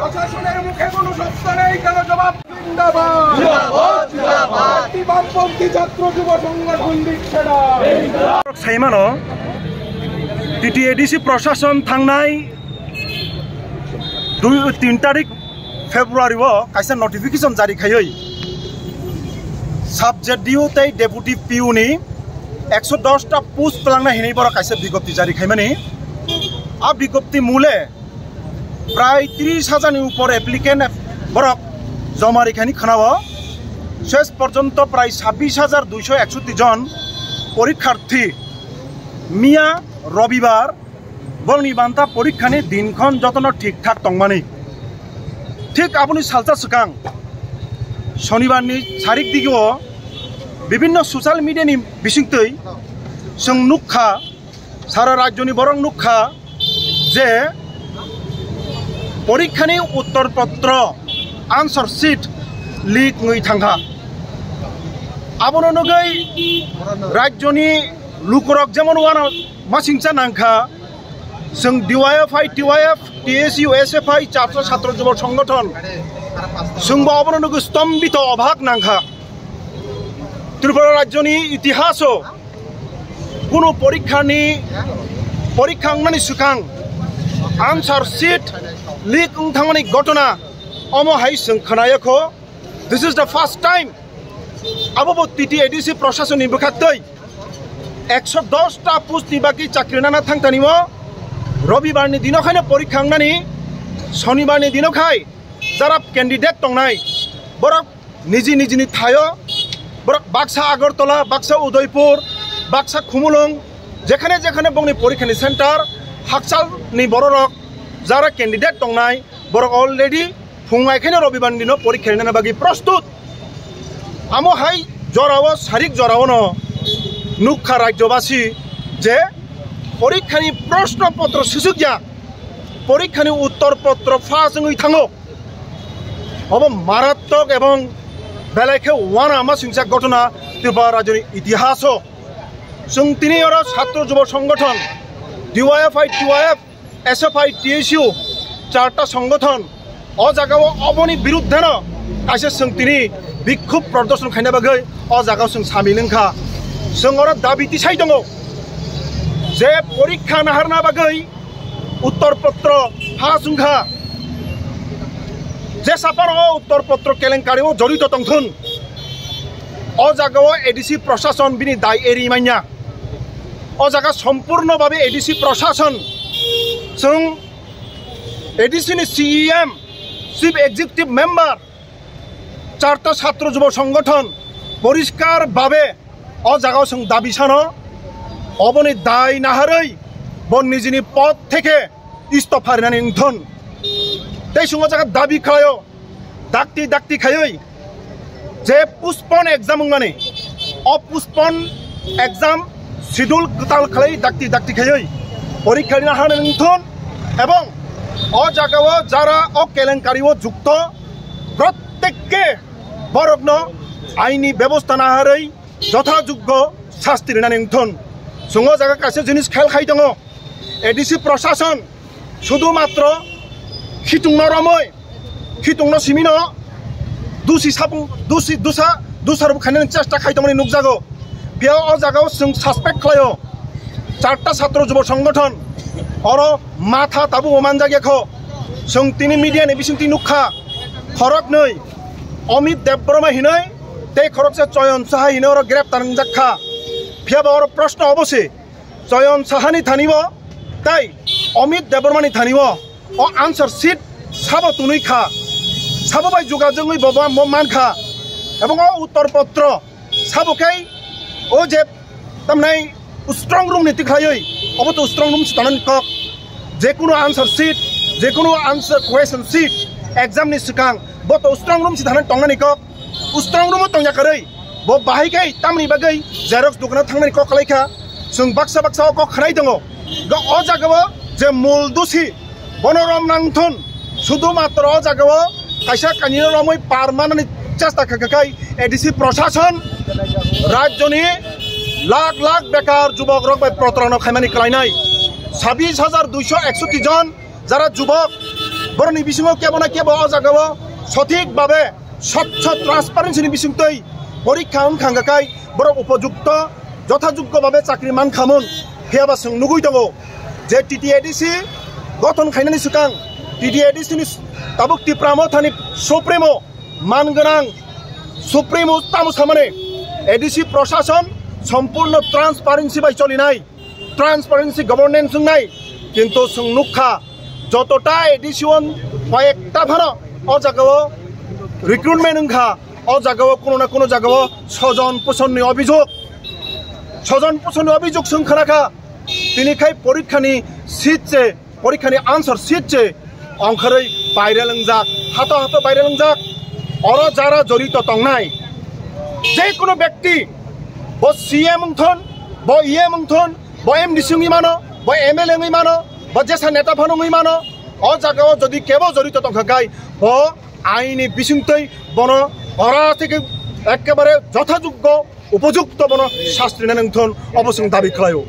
প্রশাসনের মুখে কোনো শব্দ নেই, কেন জবাব? বামপন্থী ছাত্র যুব সংগঠন দিচ্ছে না। সাইমানো টিটিএডিসি প্রশাসন থাংনাই 2-3 तारिख फेब्रुआरी कैसे नोटिफिकेशन जारी खाई सब्जेक्ट डिउ तै डेपुटी पिउ नि 110टा पोस्ट पलांना हिनै बर कैसे विज्ञप्ति जारी खाइमानि आ विज्ञप्ति मूले प्राय 30,000 नि ऊपर एप्लिकेंट बरक जमा रेखानि खनाव शेष पर्यंत प्राय 26,261 जन परीक्षार्थी मिया रविवार बलनि बान्ता परीक्षानि दिनखन जतन ठीक ठाक तंगमानि ठीक आपुनि सालचा सुकां शनिबारनि 4 तारिख दिगेआव विभिन्न सोशल मीडियानि बिसिंतै जों नुखा सारा राज्यनि बरं नुखा जे परीक्षानि उत्तरपत्र आन्सार शीट लीक ngui थांगा आबोनो नगै राज्यनि लुकरक जेमन वाना मासिंचा नांखा जों DYFI TYF TSU SFI छात्र युव संगठन जोंबो आबोनो नगै स्तम्भित अभाग नांखा त्रिपुरा राज्यनि इतिहासो कोनो परीक्षांनानि सुखां आन्सार शीट लीक थांमानि घटना अमहाय जों खोनायाखो this is the first time आबो टीटीएडीसी प्रशासननि बुखातै 110टा पोस्टनि बाकी चाकरि नाना थांतानिमो रविबारनि दिनखायनो परीक्षांनानि शनिबारनि दिनखाय जारा कैंडिडेट तंनाय बरक निजिनि थायो बरक बाक्सा आगरतला बाक्सा उदयपुर बाक्सा खुमुलुं जेखाने जेखाने बंनि परीक्षानि सेंटर हाकसालनि बरक जारा कैंडिडेट तंनाय बरक अलरेडी फुंगायखायनो रविबारनि दिनाव परीक्षा नाना बाकी प्रस्तुत आमहाय जराव सारिक जरावनो नुखा राज्यवासी जे परीक्षानि प्रश्नपत्र सुसुगिया परीक्षानि उत्तरपत्र फासङै थाङो अब मारात्मक एवं बेलायखे वाना मासिंसा घटना त्रिपुरा राज्यनि इतिहास जों तिनि और छात्र युव संगठन DYFI TYF SFI TSU 4टा संगठन अ जागाव अबनि बिरुद्धेन कैसे जों तिनि विक्षोभ प्रदर्शन खायना बागै अ जागाव जों सामिलंखा जों और दाबि तिसाय दङ जे परीक्षा नाहारना बागै उत्तरपत्र फासुंखा जे सापार उत्तरपत्र केलेंकारियाव जड़ित तंथुन अ जागाव एडीसी प्रशासन बिनि दाय एरिमान्या अ जागा सम्पूर्ण भावे एडीसी प्रशासन जों एडीसी नि CEM चीफ एग्जीक्यूटिव मेम्बर 4टा छात्र युव संगठन परिष्कार भावे अ जागाव जों दाबि सानो अबनि दाय नाहारै बन निजिनि पद थेके इस्तफा होनानै निथन तै समाव जागा दाबि खायो दाक्ति खायै जे पुष्पन एग्जाम माने अ पुष्पन एग्जाम शिड्यूल गताल खालै दाक्ति खायै परीक्षा नाहानै निथन एवं अ जागाव जारा अ केलेंकारियाव जुक्त प्रत्येकके बरकनो आईनी व्यवस्था नाहारै यथायोग्य शास्ति होनानै निथन जोङो जागा कासे जिनिस खेल खाइ दङ एडीसी प्रशासन शुधुमात्र खितुंनो रमै खितुंनो सिमिनो दुसारबो खायनो चेष्टा खायदोंमोन नुकजागौ बेयाव अ जागाव जों सासपेक्ट खालायो 4टा छात्र युव संगठन और माथा ताबु अमान जागियाखौ जों तिनि मीडियानि बिसिंति नुखा खरक नै अमित देवबर्मा हिनै ते खरक से चयन साहा हिनै और ग्रेप्तार जाखा फियाबा और प्रश्न अवश्य चयन साहानि थानिब ताई अमित देवबर्मानि थानिब अ आन्सार शीट साबो तुनैखा साबो बाय जुगाजोङै बबा मानखा एवं अ उत्तरपत्र साबोखाय ओ जे तमनाय स्ट्रंग रूम नीति खायै अब तो स्ट्रंग रूम स्थान कक जेकुनो आन्सार शीट जेकुनो आन्सार क्वेश्चन शीट एग्जाम नि सिकां बो तो स्ट्रंग रूम स्थान टंगनानि कक स्ट्रंग रूम टंया करै बो बाहायगै तामनि बागै जेरक्स दुकानाव थांनानै कक खालायखा जों बाक्सा कक खनाय दङ ग अ जागाव जे मूल दोषी बनरम नांथन शुधुमात्र अ जागाव कायसा कानिनो रमै पारमानेंट চেষ্টা খাকাই এডিসি প্রশাসন রাজ্যনি লাখ লাখ বেকার যুবক রক প্রতারণা খাইমানি খাইনাই 26,261 জন যারা যুবক বরনি বিসিঙাव কেবো না কেবো অজাগাও সঠিকভাবে স্বচ্ছ ট্রান্সপারেন্সিনি বিসিংতৈ পরীক্ষা খাঙ্গাকাই বড় উপযুক্ত যথাযোগ্যভাবে চাকরি মান খামুন হেয়াবা जों नुगुइ दङ जे टिटिएडिसि गठन खायनायनि सिगां टिटिएडिसिनि ताबुक तिप्रामो थानि सुप्रिमो मानगोनां सुप्रिमो तामुसामाने एडिसि प्रशासन सम्पूर्ण ट्रान्सपारेन्सि बाय चलिनाय ट्रान्सपारेन्सि गभर्नेन्स जोंनाय किन्तु जों नुखा जतटा एडिसिवन कयेकटा भानो अ जागाव रिक्रुटमेन्ट ओंखा अ जागाव कोनो ना कोनो जागाव सजन पोषणनि अभियोग जों खोनाखा दिनैखाय परीक्षानि सीट जे परीक्षानि आन्सार सीट जे अंखरै बायरे लंजाक हातो हातो बायरे लंजाक अर जारा जड़ित तंगनाय जे कोनो व्यक्ति ब सीएम उंथन ब ईएम उंथन ब एमडीसी मानो ब एमएलए मानो ब जेसा नेता फानो मानो अ जागाव जदि केबो जड़ित तंखाकाय ब आईनि बिसिंतै बनो अरा থেকে একেবারে যথাযোগ্য উপযুক্ত বন শাস্ত্রী নেনথন অবশ্যই দাবি খালাयो।